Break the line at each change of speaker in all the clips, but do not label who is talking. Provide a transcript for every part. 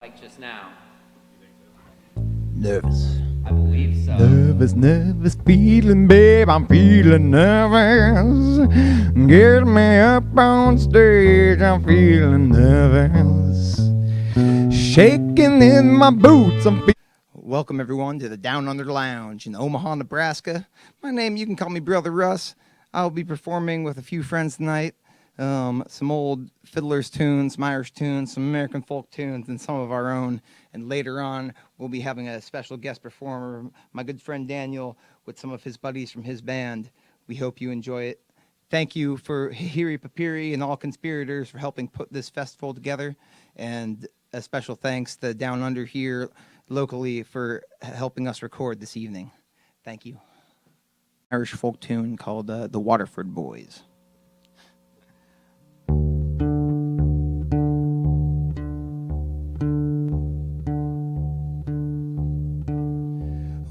Like just now.
Nervous.
I believe so.
Nervous feeling, babe. I'm feeling nervous. Get me up on stage. I'm feeling nervous. Shaking in my boots. Welcome, everyone, to the Down Under Lounge in Omaha, Nebraska. My name, you can call me Brother Russ. I'll be performing with a few friends tonight. Some old fiddlers tunes, some Irish tunes, some American folk tunes, and some of our own. And later on, we'll be having a special guest performer, my good friend Daniel, with some of his buddies from his band. We hope you enjoy it. Thank you for Hihiri Pipiri and all conspirators for helping put this festival together. And a special thanks to Down Under here locally for helping us record this evening. Thank you. Irish folk tune called the Waterford Boys.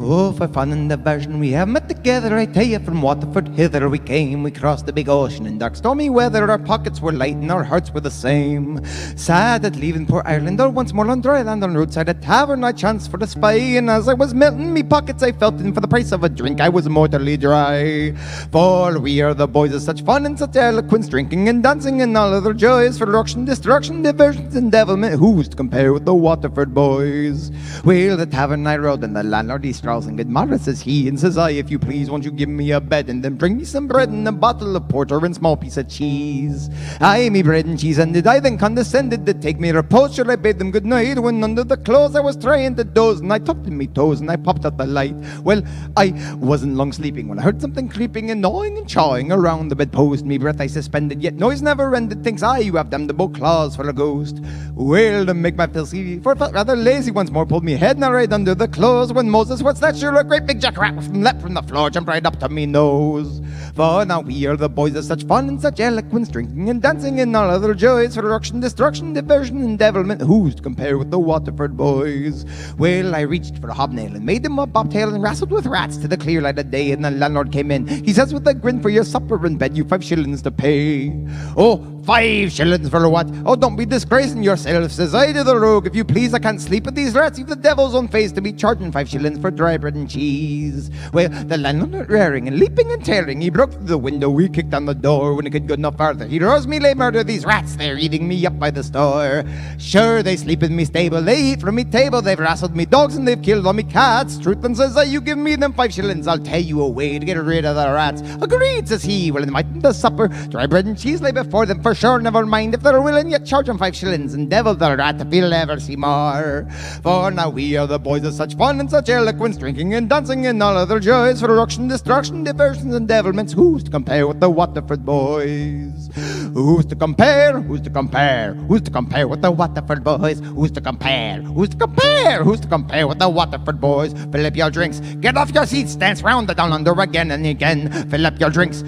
Oh, for fun and diversion we have met together, I tell you, from Waterford hither we came. We crossed the big ocean in dark stormy weather, our pockets were light and our hearts were the same. Sad at leaving poor Ireland, all once more on dry land, on roadside a tavern I chanced for to spy, and as I was melting me pockets I felt, and for the price of a drink I was mortally dry. For we are the boys of such fun and such eloquence, drinking and dancing and all other joys, for destruction, diversions and devilment, who's to compare with the Waterford Boys? Well, the tavern I rode and the landlord he strolls, and good morrow, says he, and says I, if you please, won't you give me a bed, and then bring me some bread and a bottle of porter and small piece of cheese. Aye, me bread and cheese, and did I then condescended to take me repose, sure I bade them good night, when under the clothes I was trying to doze, and I tucked in me toes, and I popped out the light. Well, I wasn't long sleeping when I heard something creeping and gnawing and chawing around the bedpost. Me breath I suspended, yet noise never ended. Thinks I, you have damnable claws for a ghost. Well, to make my feel sleepy, for I felt rather lazy, once more pulled me head now right under the clothes, when Moses, what's that? Sure, a great big jackrat leapt from the floor, jumped right up to me nose. For now we are the boys of such fun and such eloquence, drinking and dancing and all other joys, for destruction, diversion and devilment, who's to compare with the Waterford Boys? Well, I reached for a hobnail and made them a bobtail and wrestled with rats to the clear light of day, and the landlord came in. He says with a grin, for your supper and bed you 5 shillings to pay. Oh, 5 shillings for what? Oh, don't be disgracing yourself, says I to the rogue. If you please, I can't sleep with these rats. You've the devil's own face to be charging 5 shillings for dry bread and cheese. Well, the landlord raring and leaping and tearing, he broke through the window, we kicked on the door. When he could go no farther, he roused me, lay murder, these rats, they're eating me up by the store. Sure, they sleep in me stable, they eat from me table, they've wrestled me dogs and they've killed all me cats. Truth and says I, you give me them 5 shillings, I'll tell you a way to get rid of the rats. Agreed, says he. Well, invite the supper, dry bread and cheese lay before them, for sure, never mind if they're willing, yet charge them 5 shillings, and devil the rat if he'll ever see more. For now we are the boys of such fun and such eloquence, drinking and dancing and all other joys, for destruction, diversions and devilments, who's to compare with the Waterford Boys? Who's to compare? Who's to compare? Who's to compare with the Waterford Boys? Who's to compare? Who's to compare? Who's to compare with the Waterford Boys? Fill up your drinks, get off your seats, dance round the Down Under again and again. Fill up your drinks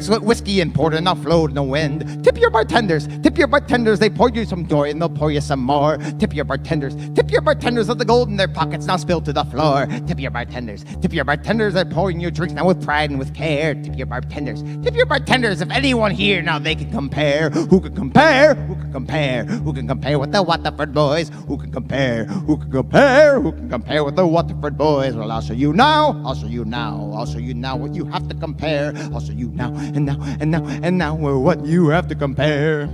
with whiskey and port and flow no wind. Tip your bartenders, they pour you some joy and they'll pour you some more. Tip your bartenders of the gold in their pockets now spilled to the floor. Tip your bartenders, they're pouring you drinks now with pride and with care. Tip your bartenders, if anyone here now they can compare. Who can compare? Who can compare? Who can compare with the Waterford Boys? Who can compare? Who can compare? Who can compare with the Waterford Boys? Well, I'll show you now what you have to compare. I'll show you now what you have to compare.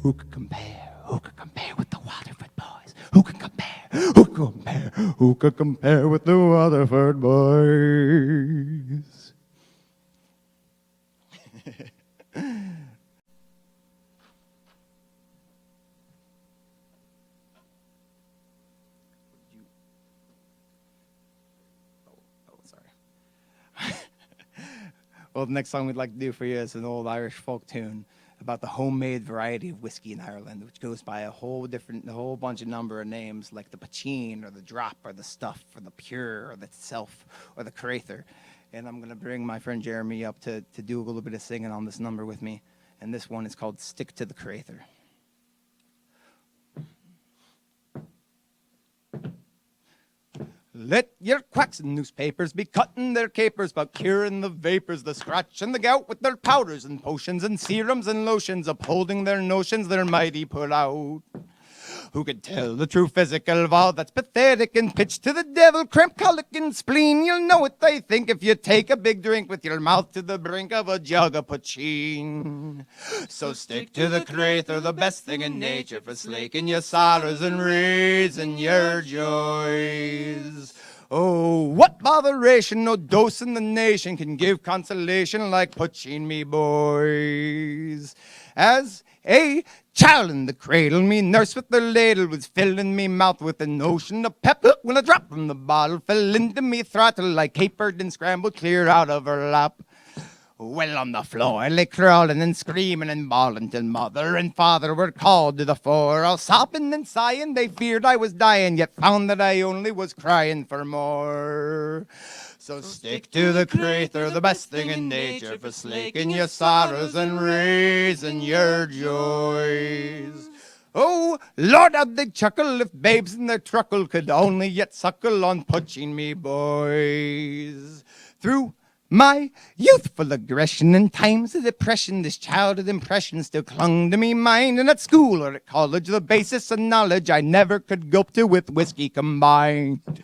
Who could compare with the Waterford Boys? Who could compare with the Waterford Boys? Sorry. Well, the next song we'd like to do for you is an old Irish folk tune about the homemade variety of whiskey in Ireland, which goes by a whole bunch of number of names, like the Pachine or the Drop or the Stuff or the Pure or the Self or the Crather. And I'm going to bring my friend Jeremy up to do a little bit of singing on this number with me. And this one is called Stick to the Creator. Let your quacks and newspapers be cutting their capers about curing the vapors, the scratch and the gout with their powders and potions and serums and lotions, upholding their notions they're mighty put out. Who could tell the true physical vow that's pathetic and pitched to the devil, cramp, colic, and spleen? You'll know what they think if you take a big drink with your mouth to the brink of a jug of poteen. So stick to the Creator, the best thing in nature, for slaking your sorrows and raising your joys. Oh, what botheration, no dose in the nation can give consolation like poteen, me boys. As a child in the cradle, me nurse with the ladle was filling me mouth with an ocean of pep when a drop from the bottle fell into me throttle like capered and scrambled clear out of her lap. Well, on the floor I lay crawling and screaming and bawling till mother and father were called to the fore. All sobbing and sighing, they feared I was dying, yet found that I only was crying for more. So stick to the Creator, the best thing in nature, for slaking your sorrows and raising your joys. Oh, Lord, how'd they chuckle if babes in their truckle could only yet suckle on poaching, me boys. Through my youthful aggression and times of depression, this childhood impression still clung to me mind. And at school or at college, the basis of knowledge I never could gulp to with whiskey combined.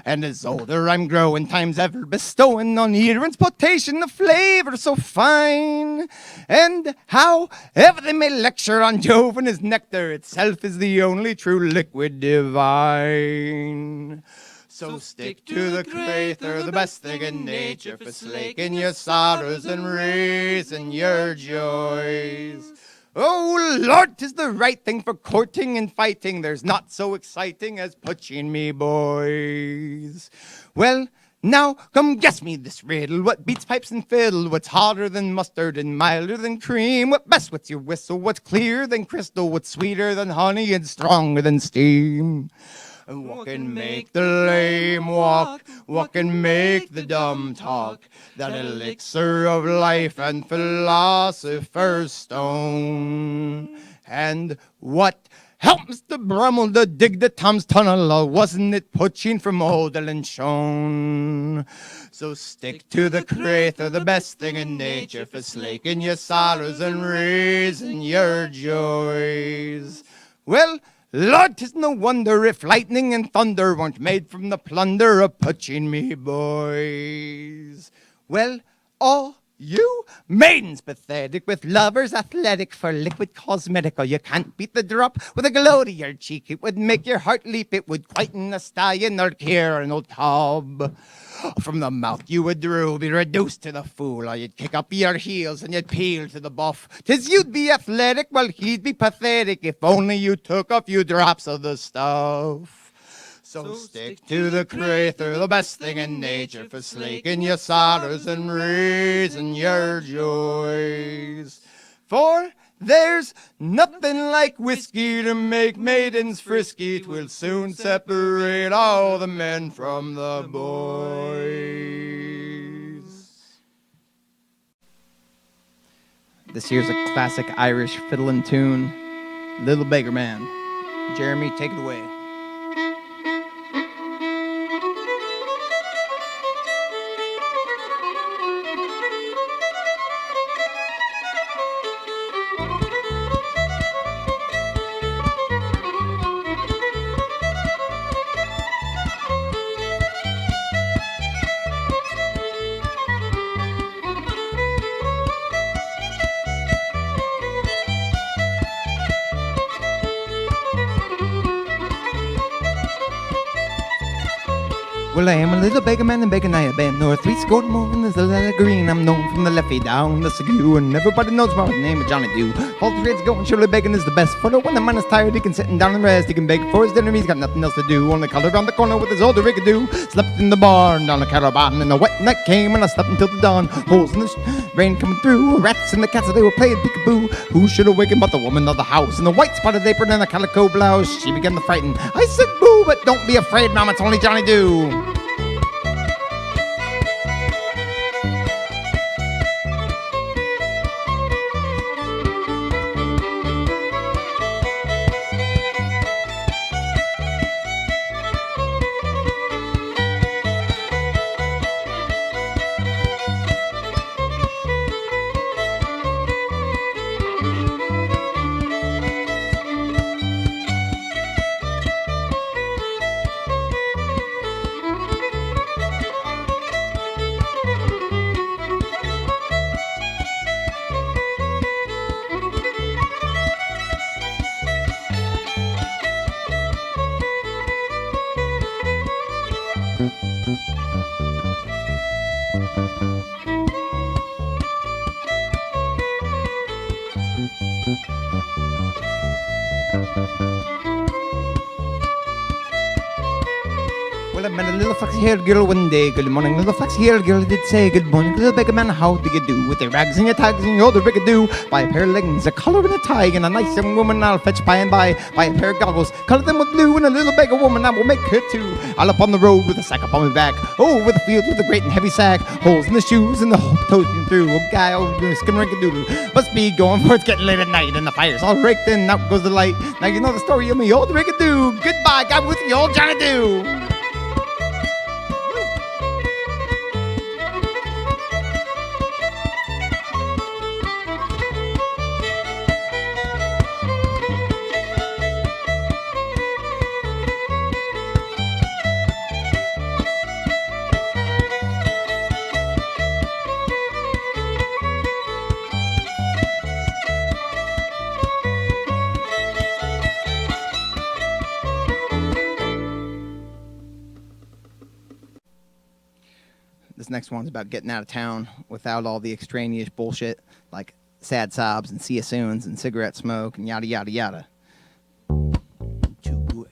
And as older I'm growing, time's ever bestowing on utterance potation the flavor so fine. And however they may lecture on Jove and his nectar, itself is the only true liquid divine. So stick to the Creator, the best thing in nature, for slaking your sorrows and raising your joys. Oh, Lord, 'tis the right thing for courting and fighting. There's not so exciting as poaching, me boys. Well, now, come guess me this riddle. What beats pipes and fiddle? What's hotter than mustard and milder than cream? What best what's your whistle? What's clearer than crystal? What's sweeter than honey and stronger than steam? What can make the lame walk? What can make the dumb talk? That elixir of life and philosopher's stone. And what helped Mr. Brummel to dig the Tom's tunnel? Wasn't it poaching from Odell and Shone? So stick to the Creator, the best thing in nature, for slaking your sorrows and raising your joys. Well, Lord, 'tis no wonder if lightning and thunder weren't made from the plunder of poaching, me boys. Well, all you maidens pathetic with lovers athletic for liquid cosmetic, or you can't beat the drop with a glow to your cheek. It would make your heart leap, it would quieten a stallion or cure an old cob. From the mouth you would drool, be reduced to the fool, or you'd kick up your heels and you'd peel to the buff. 'Tis you'd be athletic while he'd be pathetic, if only you took a few drops of the stuff. So stick to the Creator, the best thing in nature, for slaking your sorrows and raising your joys. For there's nothing like whiskey to make maidens frisky. 'Twill soon separate all the men from the boys. This here's a classic Irish fiddling tune, Little Beggar Man. Jeremy, take it away. Well, I am a little beggar man and begging I have been north 3 more and there's a letter green. I'm known from the leffy down the Seguin, and everybody knows my name is Johnny Dew. All the trades going, surely begging is the best. For when the man is tired, he can sit down and rest. He can beg for his dinner, he's got nothing else to do. Only colored around the corner with his old rigadoo. Slept in the barn down the caravan, and the wet night came and I slept until the dawn. Holes in the rain coming through, rats and the cats, they were playing peekaboo. Who should awaken but the woman of the house in the white spotted apron and a calico blouse? She began to frighten. I said boo, but don't be afraid, ma'am, it's only Johnny Dew. Well, I met a little foxy-haired girl one day. Good morning, little foxy-haired girl. I did say good morning, little beggar man. How do you do? With your rags and your tags and your other rigadoo. Buy a pair of leggings, a collar and a tie, and a nice young woman I'll fetch by and by. Buy a pair of goggles, color them with blue, and a little beggar woman I will make her too. All up on the road with a sack up on my back. Over the fields with a great and heavy sack. Holes in the shoes and the toes through. A guy over skim-rink-a-doodle. Must be going for it's getting late at night, and the fire's all raked and out goes the light. Now you know the story of me old rigadoo. Goodbye, God with you, old Johnny Doo. This next one's about getting out of town without all the extraneous bullshit like sad sobs and see you soons and cigarette smoke and yada yada yada. 2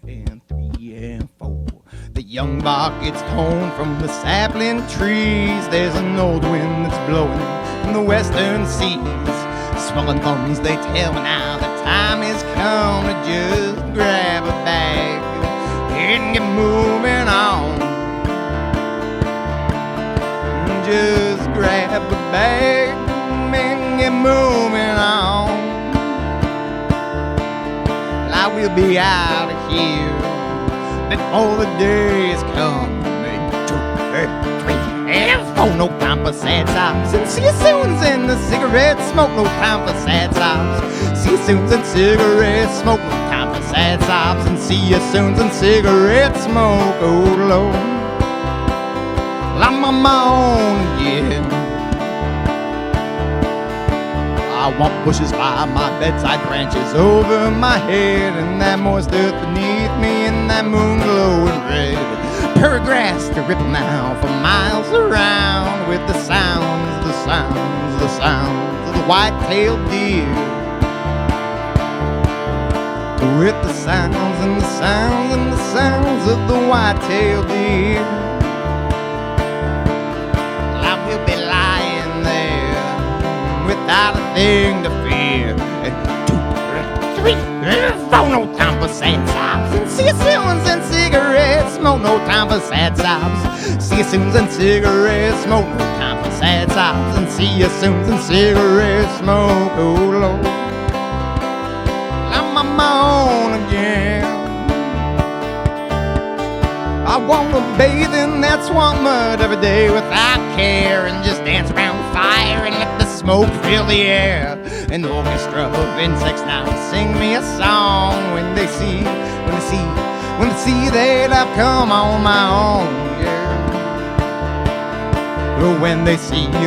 and 3 and 4. The young bark gets torn from the sapling trees. There's an old wind that's blowing from the western seas. Swelling thumbs, they tell me now the time has come to just grab a bag and get moving on. Just grab a bag and get moving on. I will be out of here before the day is come. 2, 3, and 4. No time for sad sobs and see you soon and the cigarette smoke. No time for sad sobs. See you soon and cigarette smoke. No time for sad sobs and see you soon and cigarette smoke. Oh Lord, I'm on my own again. I want bushes by my bedside, branches over my head, and that moist earth beneath me, and that moon glowing red. Paragraphs to ripple now for miles around with the sounds, the sounds, the sounds of the white-tailed deer. With the sounds and the sounds and the sounds of the white-tailed deer. We'll be lying there without a thing to fear. 2, 3, 4. No time for sad sobs and see you soon and cigarette smoke. No time for sad sobs. See you soon and cigarette smoke. No time for sad sobs and see you soon and cigarette smoke. Oh Lord, I'm on my own again. I wanna bathe in that swamp mud every day without care, and just dance around the fire and let the smoke fill the air. An orchestra of insects now sing me a song when they see that I've come on my own, yeah. But when they see that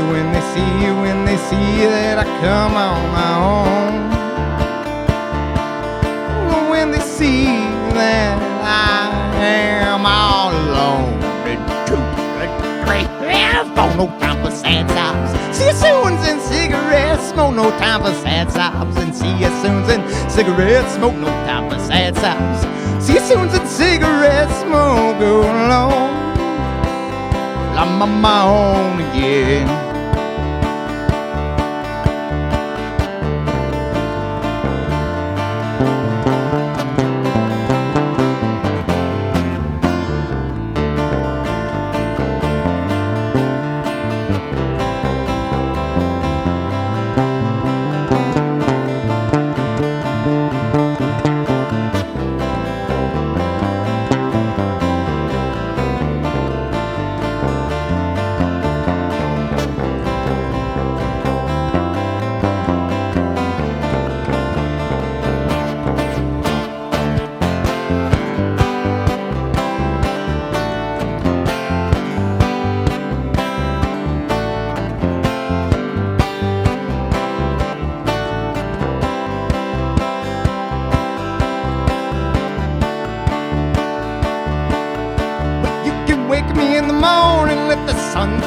I come on my own. When they see that I am all alone. 2, 3, 4. No time for sad sobs. See you soon and cigarette smoke. No time for sad sobs and see you soon and cigarette smoke. No time for sad sobs. See you soon and cigarette smoke. Go along. I'm on my own again.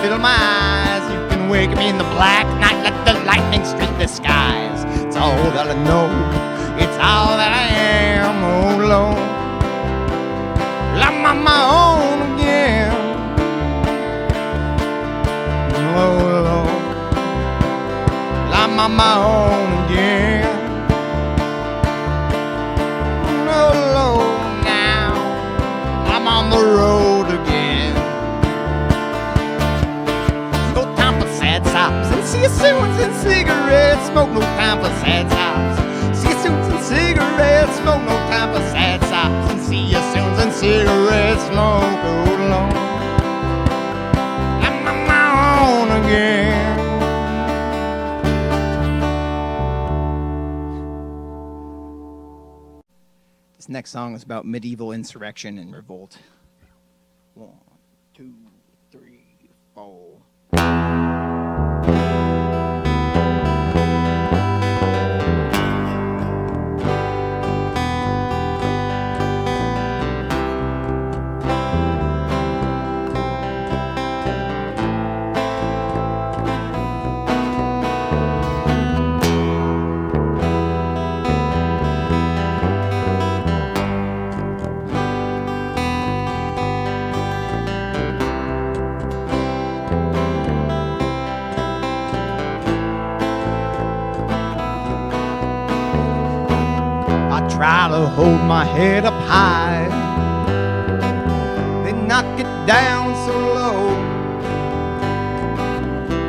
Fill my eyes. You can wake me in the black night, let the lightning streak the skies. It's all that I know, it's all that I alone. I'm on my own again. Oh Lord, I'm on my own again. Oh Lord, now I'm on the road again. No time for sad sops and see you soon and cigarettes smoke. No time for sad sops. See you soon and cigarettes smoke. No time for sad sops and see you soon and cigarettes smoke. Oh Lord, I'm on my own again. This next song is about medieval insurrection and revolt. 1, 2, 3, 4. Try to hold my head up high, they knock it down so low.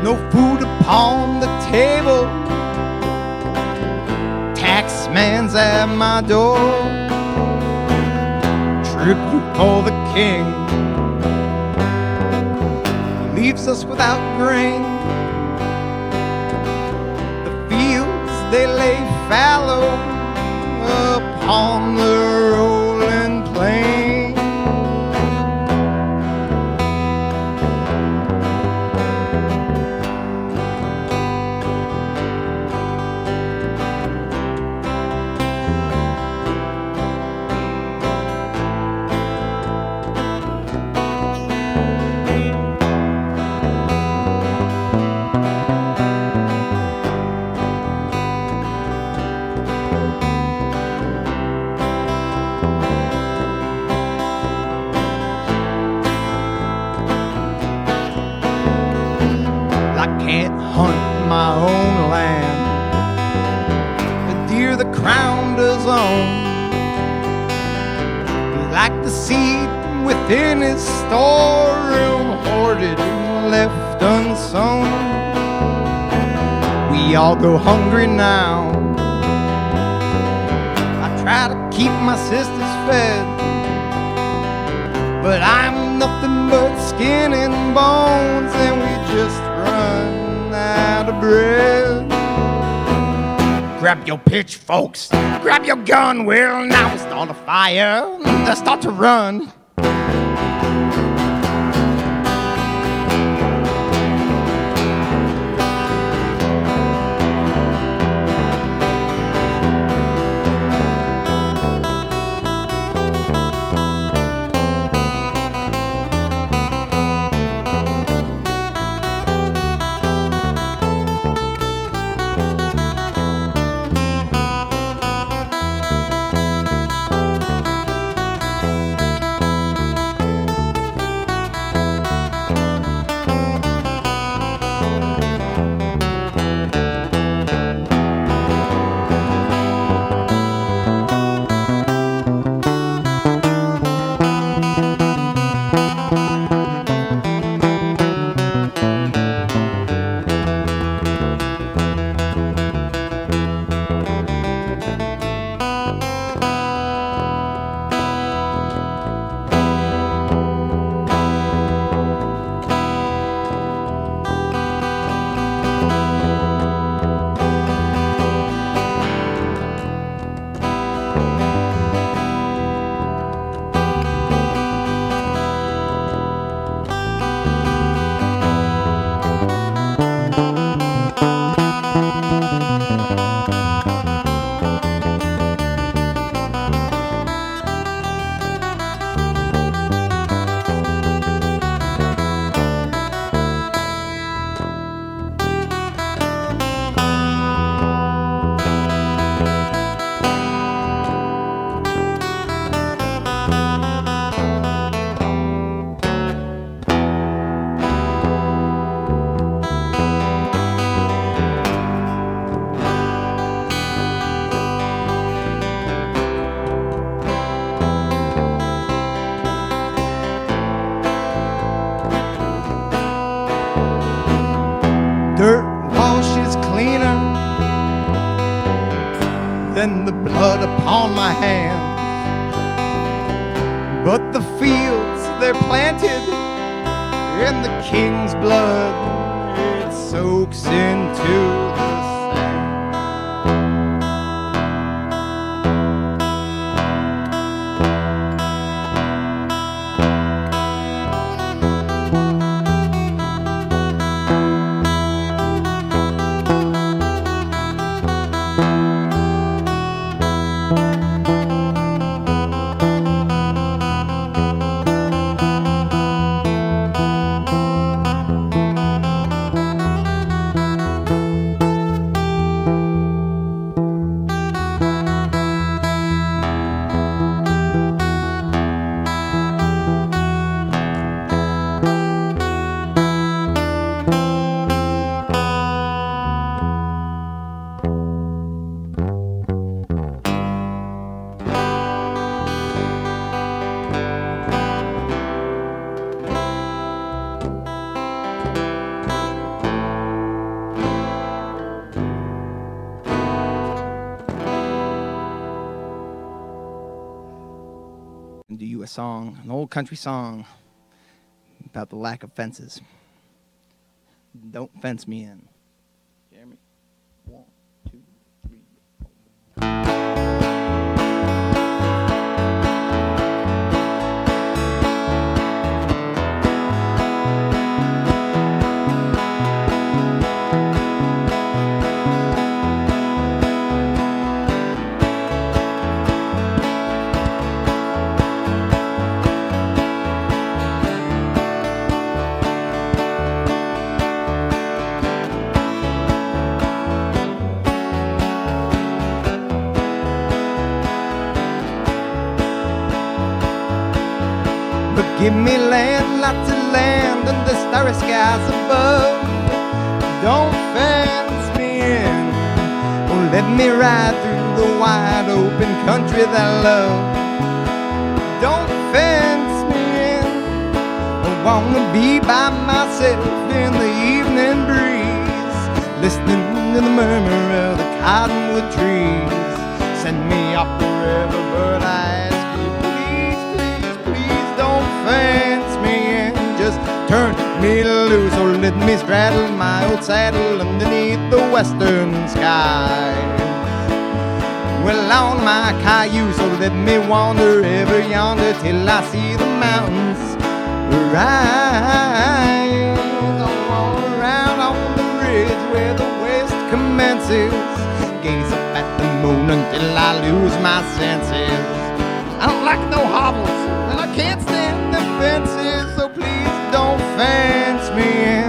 No food upon the table, taxman's at my door. Tribute for the king, leaves us without grain. The fields they lay fallow upon the rolling plain. My own land, the deer the crown does own, like the seed within his storeroom, hoarded and left unsown. We all go hungry now. I try to keep my sisters fed, but I'm nothing but skin and bones, and we just run out of bread. Grab your pitchforks, grab your gun, we'll now start a fire, start to run. blood upon my hands. But the fields, they're planted in the king's blood. It soaks into the sand. Do you a song, an old country song about the lack of fences. Don't fence me in. Jeremy, 1, 2, 3, 4. Give me land, lots of land, and the starry skies above. Don't fence me in, or let me ride through the wide open country that I love. Don't fence me in, I wanna be by myself in the evening breeze, listening to the murmur of the cottonwood trees. Send me off wherever, but I ask you, please, please, please don't fence me in. Just turn me loose or let me straddle my old saddle underneath the western sky. Well, on my cayuse, so let me wander ever yonder till I see the mountains rise. I'll walk around on the ridge where the west commences, gaze up at the moon until I lose my senses. I don't like no hobbles, and I can't stand the fences, so please don't fence me in.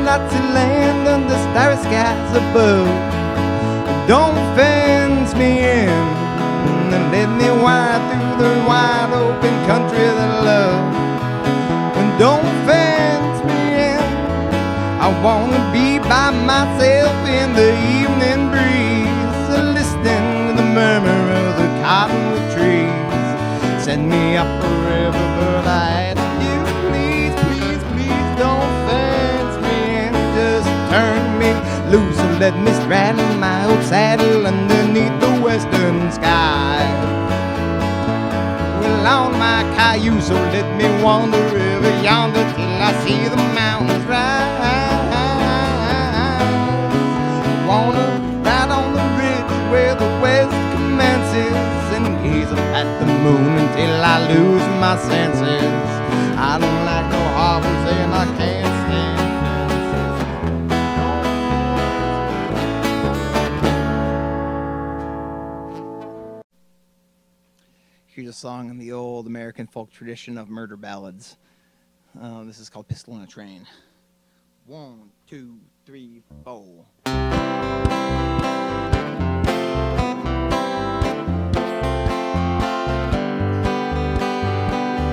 Lots of land under starry skies above. Don't fence me in, and let me ride through the wide open country that I love. And don't fence me in, I wanna be by myself in the evening breeze, listening to the murmur of the cottonwood trees. Send me up forever, but I ask you, please, please, please don't fence me in. Just turn me loose and let me straddle my old saddle underneath the western sky. on my cayuse. So let me wander river yonder till I see the mountains rise. Wanna ride on the ridge where the west commences and gaze up at the moon until I lose my senses. I don't like no harbors and I can't stand fences. Here's a song in the old American folk tradition of murder ballads. This is called Pistol in a Train. 1, 2, 3, 4.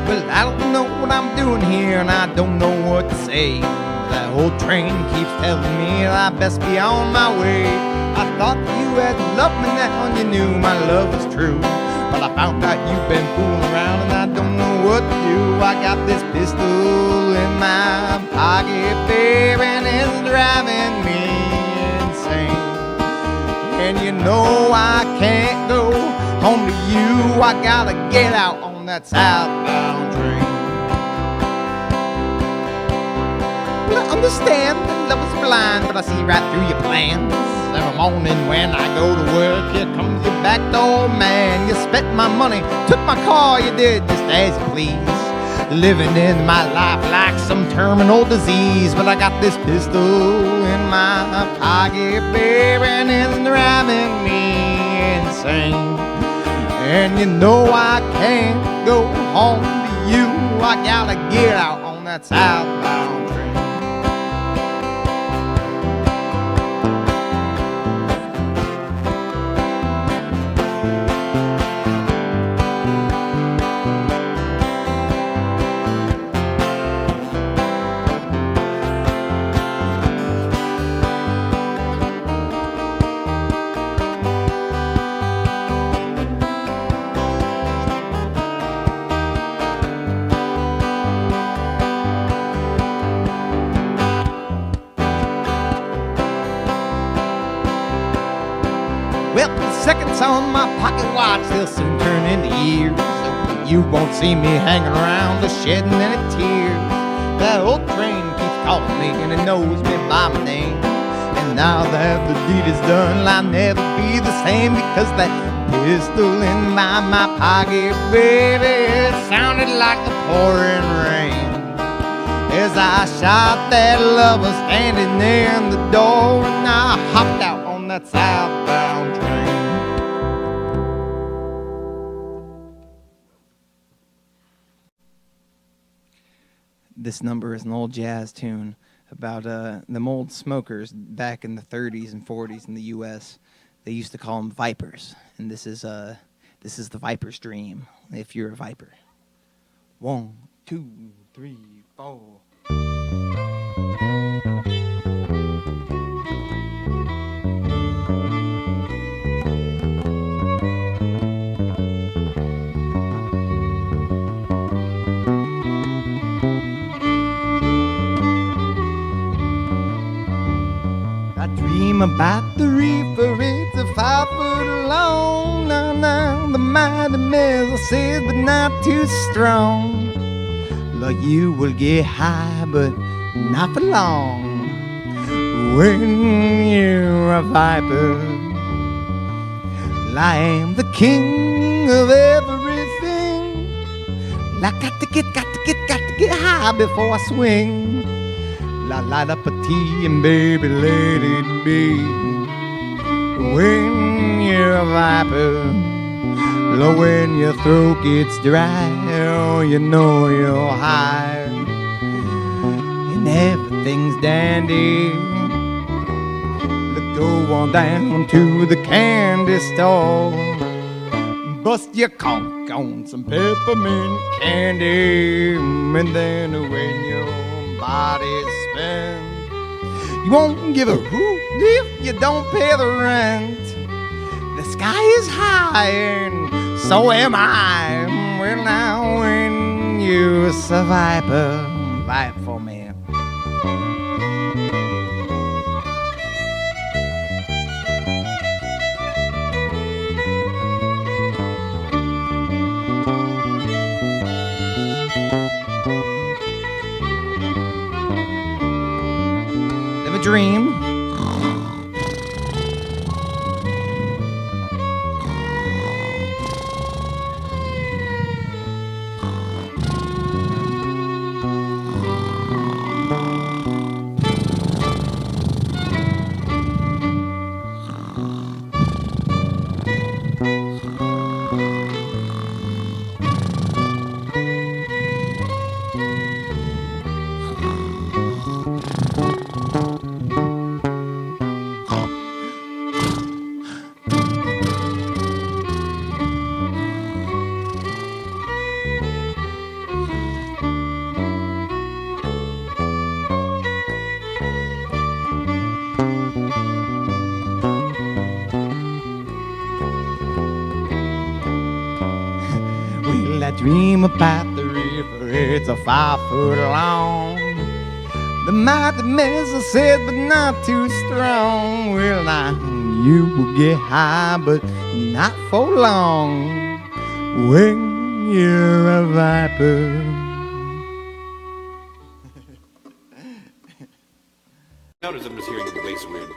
Well, I don't know what I'm doing here, and I don't know what to say. That old train keeps telling me that I best be on my way. I thought you had loved me now, and you knew my love was true. But I found out you've been fooling around, and I don't know what to do. I got this pistol in my pocket, babe, and it's driving me insane. And you know I can't go home to you. I gotta get out on that southbound train. Well, I understand that love is blind, but I see right through your plans. Every morning when I go to work, here comes your backdoor man. You spent my money, took my car, you did just as you please. Living in my life like some terminal disease. But I got this pistol in my pocket, baby, and it's driving me insane. And you know I can't go home to you. I gotta get out on that southbound train. Well, the seconds on my pocket watch, they'll soon turn into years. So you won't see me hanging around or shedding any tears. That old train keeps calling me and it knows me by my name. And now that the deed is done, I'll never be the same. Because that pistol in my pocket, baby, it sounded like the pouring rain. As I shot that lover standing there in the door, and I hopped out on that southbound train. This number is an old jazz tune about them old smokers back in the 30s and 40s in the U.S. They used to call them vipers, and this is the viper's dream. If you're a viper, 1, 2, 3, 4. I dream about the reaper, it's a 5 foot long. Now, the mighty missile says, but not too strong. Like you will get high, but not for long. When you're a viper, I am the king of everything. I got to get high before I swing. I light up a tea and baby let it be. When you're a viper, Lord, when your throat gets dry, oh, you know you're high. And everything's dandy. Let's go on down to the candy store. Bust your conch on some peppermint candy. And then when your body's spent, you won't give a hoot if you don't pay the rent. The sky is high and so am I. Well, now when you're a viper, fight for me. dream. Well, I dream about the river, it's a 5 foot long. The mighty missile said, but not too strong. Well, now you will get high, but not for long. When you're a viper.
Notice I'm just hearing the bass weird.